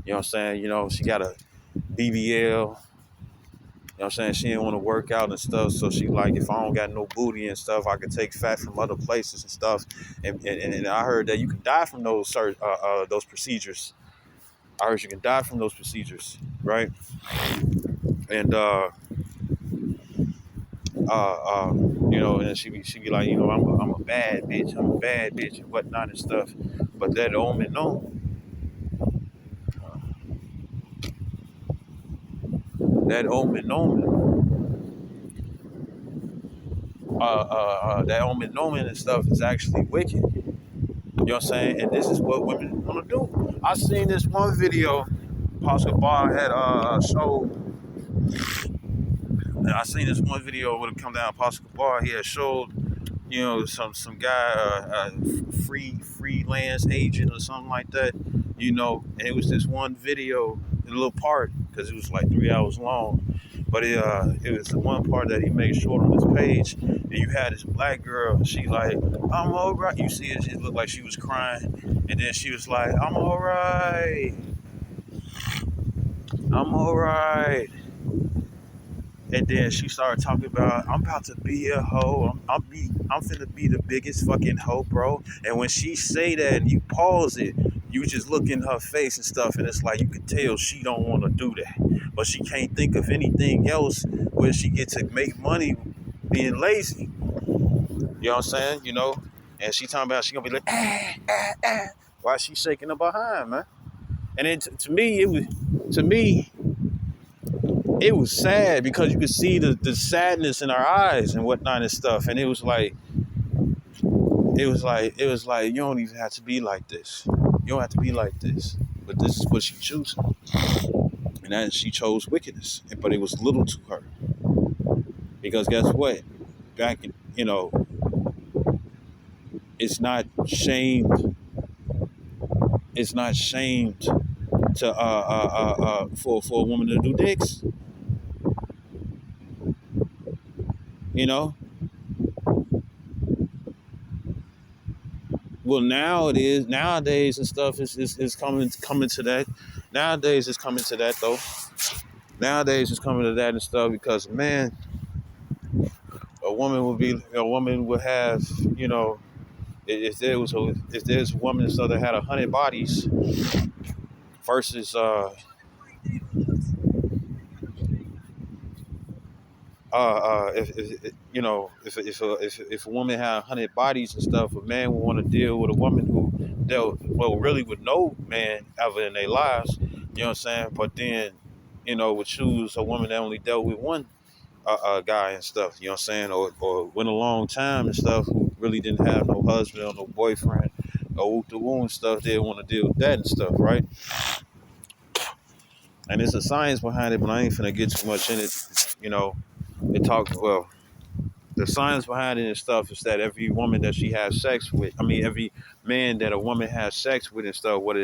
You know what I'm saying? She got a BBL. You know what I'm saying? She didn't want to work out and stuff. So she like, if I don't got no booty and stuff, I can take fat from other places and stuff. And I heard that you can die from those procedures. I heard you can die from those procedures, right? And and she be like, I'm a bad bitch, and whatnot and stuff. But that omen and stuff is actually wicked. You know what I'm saying? And this is what women want to do. I seen this one video Pastor Bar had showed. I seen this one video when it come down. Pastor Bar, he had showed, some guy, freelance agent or something like that. And it was this one video, a little part, because it was like 3 hours long. But it was the one part that he made short on his page. And you had this black girl. She like, I'm all right. You see it. It looked like she was crying. And then she was like, I'm all right. I'm all right. And then she started talking about, I'm about to be a hoe. I'm finna be the biggest fucking hoe, bro. And when she say that and you pause it, you just look in her face and stuff, and it's like you could tell she don't want to do that. But she can't think of anything else where she get to make money being lazy. You know what I'm saying? And she talking about she gonna be like, why she shaking her behind, man? And then to me, it was sad because you could see the sadness in our eyes and whatnot and stuff. And it was like, you don't even have to be like this. You don't have to be like this. But this is what she chose. And then she chose wickedness. But it was little to her. Because guess what? Back in, it's not shamed. It's not shamed to for a woman to do dicks. You know, well now it is nowadays and stuff is coming to that. Nowadays it's coming to that though. Nowadays it's coming to that and stuff because man, a woman would have, you know, if there's a woman and stuff that had 100 bodies versus if you know if a woman had 100 bodies and stuff, a man would want to deal with a woman who dealt well really with no man ever in their lives. You know what I'm saying? But then, you know, would choose a woman that only dealt with one guy and stuff. You know what I'm saying? Or went a long time and stuff who really didn't have no husband or no boyfriend or whoop the woo and stuff. They want to deal with that and stuff, right? And there's a science behind it, but I ain't finna get too much in it. You know, it talks well. The science behind it and stuff is that every woman that she has sex with, I mean, every man that a woman has sex with and stuff, what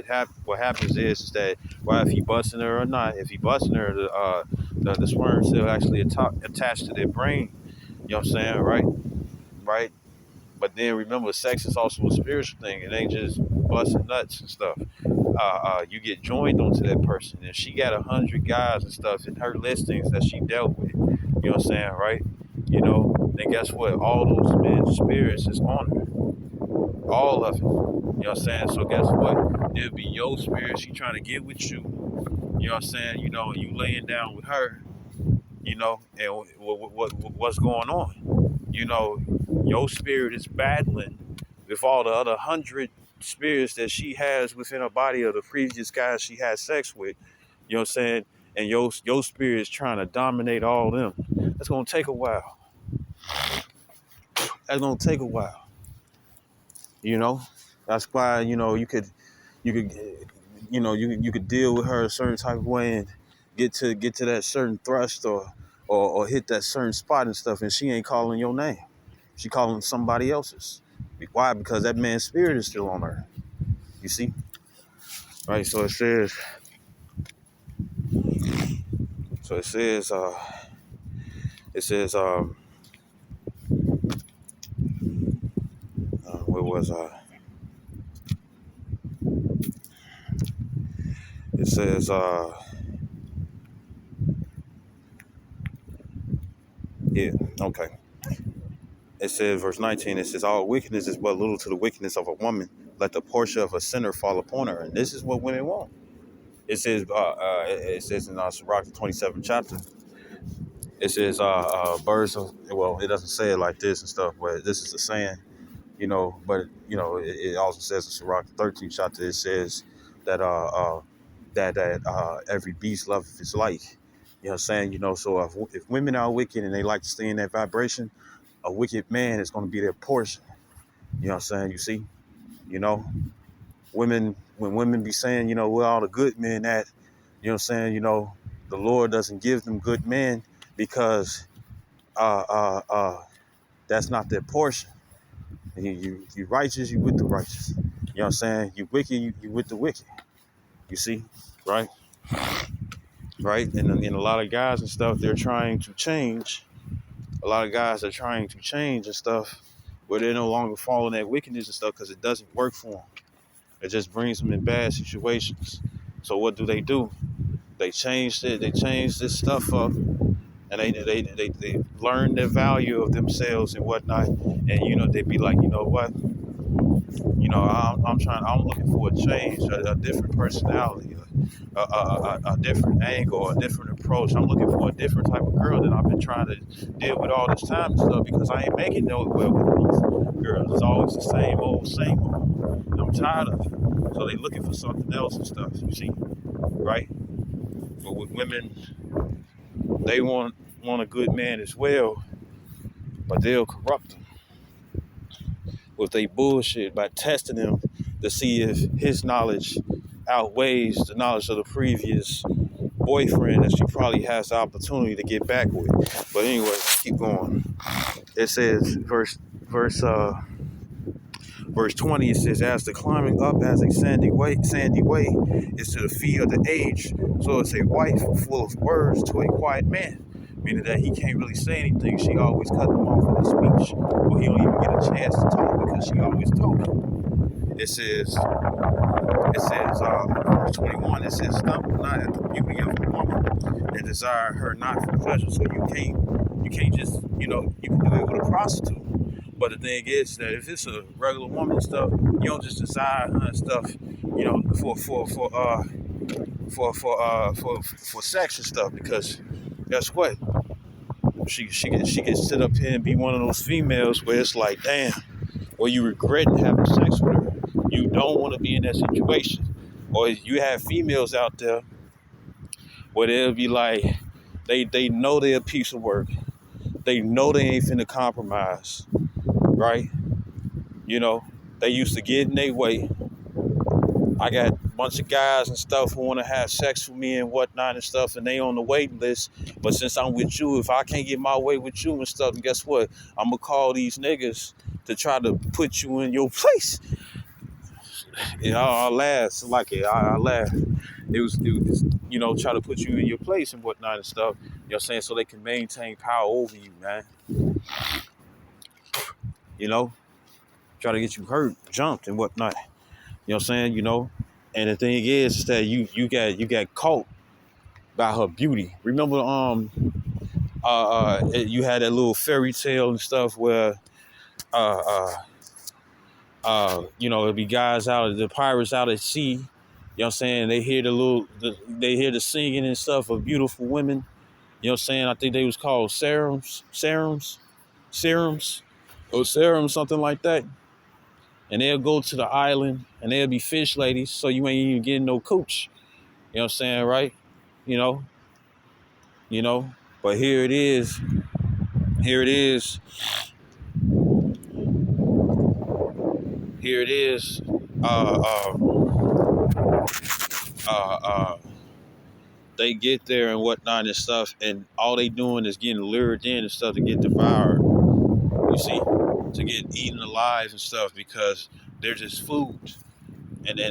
happens is that, well, if he busting her or not, if he busting her, the sperm cell actually attached to their brain. You know what I'm saying, right? Right. But then remember, sex is also a spiritual thing. It ain't just busting nuts and stuff. You get joined onto that person. And she got 100 guys and stuff in her listings that she dealt with. You know what I'm saying, right? You know, then guess what? All those men's spirits is on her. All of it. You know what I'm saying? So guess what? It'll be your spirit. She trying to get with you. You know what I'm saying? You know, you laying down with her. You know, and what's going on? You know, your spirit is battling with all the other 100 spirits that she has within her body of the previous guys she had sex with. You know what I'm saying? And your spirit is trying to dominate all them. That's gonna take a while. That's gonna take a while. You know, that's why you could you could deal with her a certain type of way and get to that certain thrust or hit that certain spot and stuff, and she ain't calling your name. She calling somebody else's. Why? Because that man's spirit is still on her. You see, right? So it says it says where was I? It says yeah, okay. It says, verse 19, it says, all wickedness is but little to the wickedness of a woman. Let the portion of a sinner fall upon her. And this is what women want. It says in Sirach.Ch.25th chapter, it says, birds of, well, it doesn't say it like this and stuff, but this is the saying, you know, but, you know, it also says in Sirach.13th chapter, it says that, every beast loveth its like. You know what I'm saying? You know, so if women are wicked and they like to stay in that vibration, a wicked man is going to be their portion. You know what I'm saying? You see, you know, when women be saying, you know, where all the good men at, you know what I'm saying? You know, the Lord doesn't give them good men because uh, uh, uh, that's not their portion. You righteous, you with the righteous. You know what I'm saying? You wicked, you with the wicked. You see, right? Right? And a lot of guys and stuff, they're trying to change. A lot of guys are trying to change and stuff, where they're no longer following that wickedness and stuff because it doesn't work for them. It just brings them in bad situations. So what do? They changed it. They changed this stuff up, and they learn the value of themselves and whatnot. And you know, they be like, you know what? You know, I'm looking for a change, a different personality, a different angle, a different approach. I'm looking for a different type of girl that I've been trying to deal with all this time and stuff because I ain't making no well with these girls. It's always the same old, same old. And I'm tired of it. So they looking for something else and stuff. You see, right? But with women, they want a good man as well, but they'll corrupt them with their bullshit by testing him to see if his knowledge outweighs the knowledge of the previous boyfriend that she probably has the opportunity to get back with. But anyway, keep going. It says verse Verse 20, it says, as the climbing up as a sandy way is to the feet of the aged, so it's a wife full of words to a quiet man. Meaning that he can't really say anything. She always cut him off in his speech, or he don't even get a chance to talk because she always talking. Verse 21, it says, stumble not at the beauty of a woman and desire her not for pleasure. So you can't just, you can do it with a prostitute. But the thing is that if it's a regular woman and stuff, you don't just desire her and stuff, for sex and stuff, because guess what? She can sit up here and be one of those females where it's like, damn, or you regret having sex with her. You don't want to be in that situation. Or you have females out there where they'll be like, they know they're a piece of work. They know they ain't finna compromise, right? They used to get in their way. I got a bunch of guys and stuff who want to have sex with me and whatnot and stuff, and they on the waiting list. But since I'm with you, if I can't get my way with you and stuff, and guess what? I'm going to call these niggas to try to put you in your place. I laugh. It's like it. I laugh. It was, try to put you in your place and whatnot and stuff. You know what I'm saying? So they can maintain power over you, man. Try to get you hurt, jumped, and whatnot. You know what I'm saying? And the thing is that you got caught by her beauty. Remember, you had that little fairy tale and stuff where, it'd be guys the pirates out at sea. You know what I'm saying? They hear they hear the singing and stuff of beautiful women. You know what I'm saying? I think they was called serums, or serums, something like that. And they'll go to the island and they'll be fish ladies, so you ain't even getting no cooch. You know what I'm saying, right? You know, but here it is. Here it is. Here it is. They get there and whatnot and stuff, and all they doing is getting lured in and stuff to get devoured. You see, to get eaten alive and stuff, because they're just food. And I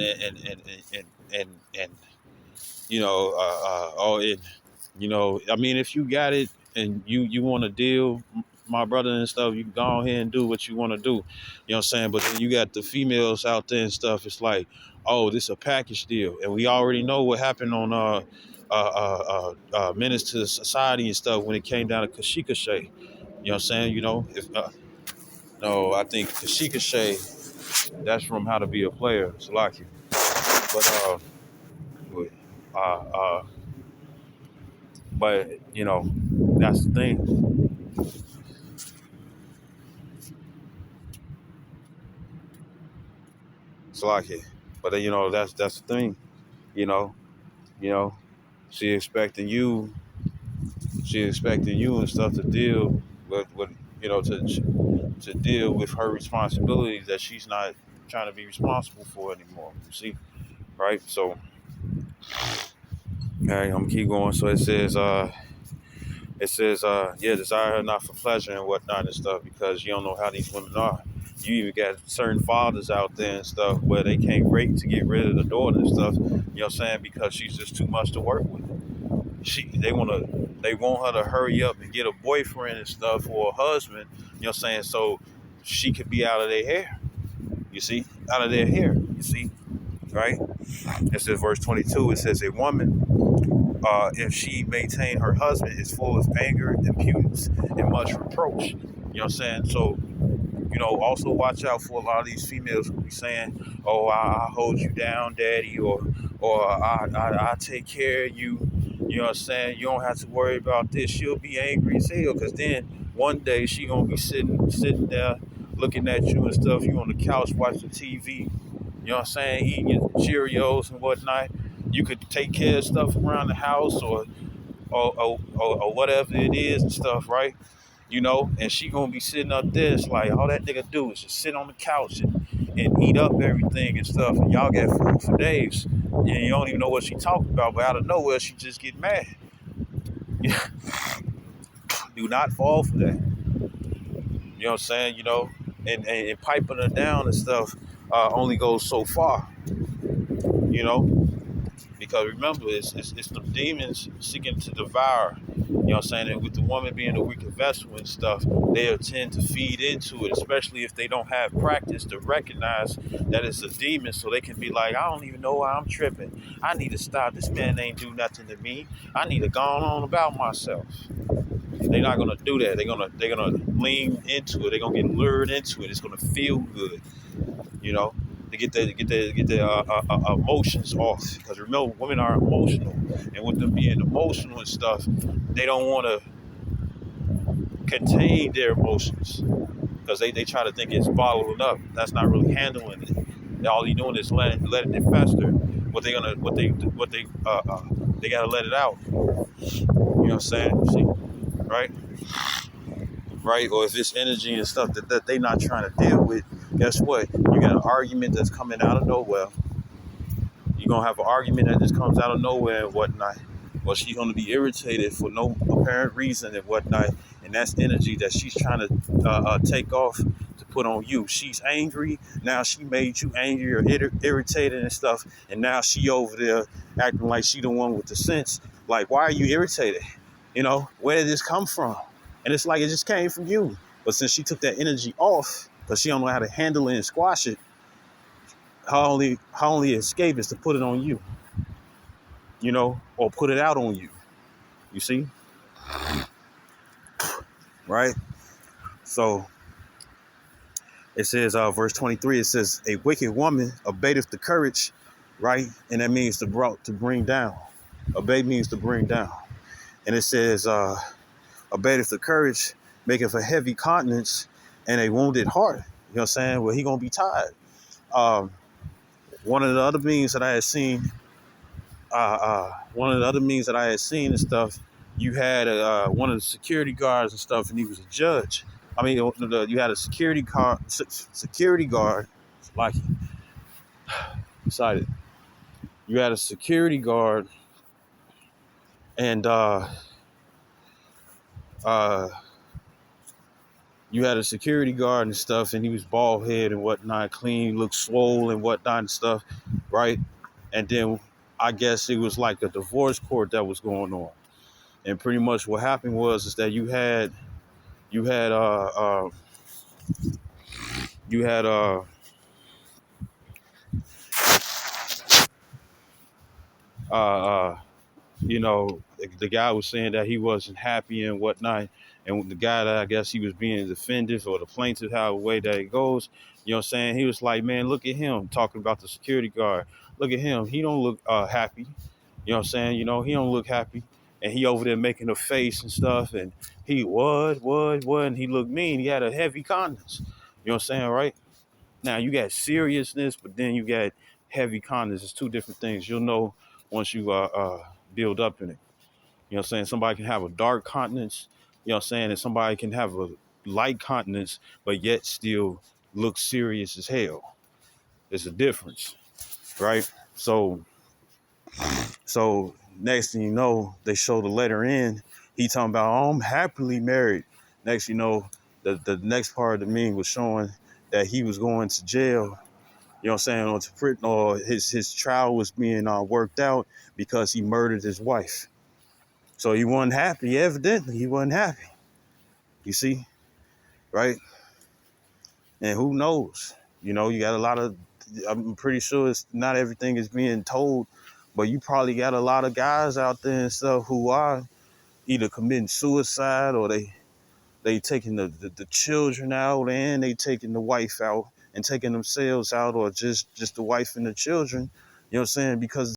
mean, if you got it and you want to deal, my brother and stuff, you go ahead and do what you want to do. You know what I'm saying? But then you got the females out there and stuff. It's like, oh, this is a package deal, and we already know what happened on Menace to Society and stuff when it came down to Kashika Shay. You know what I'm saying? If no, I think Kashika Shay, that's from How to Be a Player. Salaki. But uh, uh, but that's the thing. Salaki. But then that's the thing. You know, you know, she expecting you and stuff to deal with to deal with her responsibilities that she's not trying to be responsible for anymore. You see, right? So, okay, I'm gonna keep going. So it says, desire her not for pleasure and whatnot and stuff, because you don't know how these women are. You even got certain fathers out there and stuff where they can't wait to get rid of the daughter and stuff. You know what I'm saying? Because she's just too much to work with. They want her to hurry up and get a boyfriend and stuff, or a husband. You know what I'm saying? So she could be out of their hair. You see, out of their hair. You see, right? It says verse 22. It says a woman, if she maintain her husband, is full of anger, impudence, and much reproach. You know what I'm saying? So, also watch out for a lot of these females who be saying, "Oh, I hold you down, daddy," or I take care of you. You know what I'm saying? You don't have to worry about this. She'll be angry as hell, because then one day she gonna be sitting there looking at you and stuff. You on the couch watching TV. You know what I'm saying? Eating your Cheerios and whatnot. You could take care of stuff around the house, or whatever it is and stuff, right? And she gonna be sitting up there. It's like all that nigga do is just sit on the couch and eat up everything and stuff. And y'all get food for days. And you don't even know what she talking about, but out of nowhere she just get mad. Do not fall for that. You know what I'm saying? and piping her down and stuff only goes so far, you know. Because remember, it's the demons seeking to devour. You know what I'm saying? And with the woman being a weaker vessel and stuff, they'll tend to feed into it, especially if they don't have practice to recognize that it's a demon. So they can be like, I don't even know why I'm tripping. I need to stop. This man ain't do nothing to me. I need to go on about myself. They're not gonna do that. They're gonna lean into it. They're gonna get lured into it. It's gonna feel good, you know, to get their emotions off. Because remember, women are emotional, and with them being emotional and stuff, they don't want to contain their emotions because they try to think it's bottled up. That's not really handling it. All you doing is letting it fester. They gotta let it out. You know what I'm saying? See, right? Right? Or if it's energy and stuff that they not trying to deal with, guess what? You got an argument that's coming out of nowhere. You're gonna have an argument that just comes out of nowhere and whatnot. Or she's gonna be irritated for no apparent reason and whatnot. And that's energy that she's trying to take off to put on you. She's angry. Now she made you angry or irritated and stuff. And now she over there acting like she the one with the sense. Like, why are you irritated? You know, where did this come from? And it's like it just came from you. But since she took that energy off, because she don't know how to handle it and squash it, her only escape is to put it on you, you know, or put it out on you. You see, right? So it says, verse 23. It says, "A wicked woman abateth the courage," right, and that means to bring down. Abate means to bring down, and it says, "Abateth the courage, maketh a heavy countenance, and a wounded heart." You know what I'm saying? Well, he gonna be tired. Um, one of the other means that I had seen one of the other means that I had seen and stuff, you had one of the security guards and stuff, and he was a judge. I mean, you had a security guard, like excited. You had a security guard, and uh, you had a security guard and stuff, and he was bald head and whatnot, clean, looked swole and whatnot and stuff, right? And then I guess it was like a divorce court that was going on, and pretty much what happened was is that you had you had uh, uh, you know, the guy was saying that he wasn't happy and whatnot, and the guy that I guess he was being defended or the plaintiff, however way that it goes, you know what I'm saying? He was like, man, look at him talking about the security guard. Look at him. He don't look happy. You know what I'm saying? You know, he don't look happy. And he over there making a face and stuff. And he what? And he looked mean. He had a heavy countenance. You know what I'm saying, right? Now you got seriousness, but then you got heavy countenance. It's two different things. You'll know once you build up in it. You know what I'm saying? Somebody can have a dark countenance, you know what I'm saying? And somebody can have a light countenance, but yet still look serious as hell. There's a difference, right? So next thing you know, they show the letter in. He talking about, oh, I'm happily married. Next, you know, the next part of the meme was showing that he was going to jail. You know what I'm saying? Or to prison, or his trial was being worked out because he murdered his wife. So he wasn't happy. Evidently, he wasn't happy. You see, right? And who knows? You know, you got a lot of. I'm pretty sure it's not everything is being told, but you probably got a lot of guys out there and stuff who are either committing suicide or they taking the children out and they taking the wife out and taking themselves out, or just the wife and the children. You know what I'm saying? Because